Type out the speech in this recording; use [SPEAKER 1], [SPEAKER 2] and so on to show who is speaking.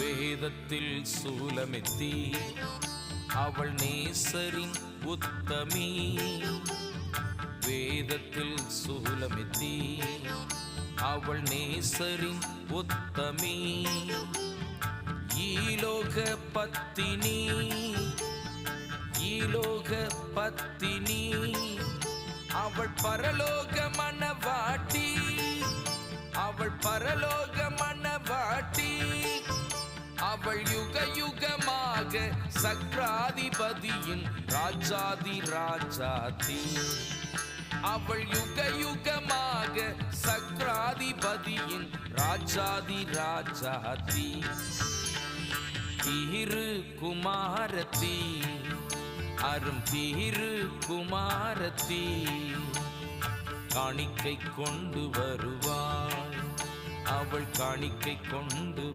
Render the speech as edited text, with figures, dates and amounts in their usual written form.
[SPEAKER 1] வேதத்தில் சூலமெத்தி அவள் நேசரின் உத்தமி. வேதத்தில் சூலமெத்தி அவள் நேசரின் உத்தமி. ஈலோக பத்தினி ஈலோக பத்தினி அவள் பரலோக மணவாட்டி. அவள் பரலோக மணவாட்டி. அவள் யுக யுகமாக சக்ராதிபதியின் ராஜாதி ராஜாதி. அவள் யுக யுகமாக சக்ராதிபதியின் ராஜாதி ராஜாதி. திரு குமாரத்தி அரும் திரு குமாரத்தி காணிக்கை கொண்டு வருவாள். அவள் காணிக்கை கொண்டு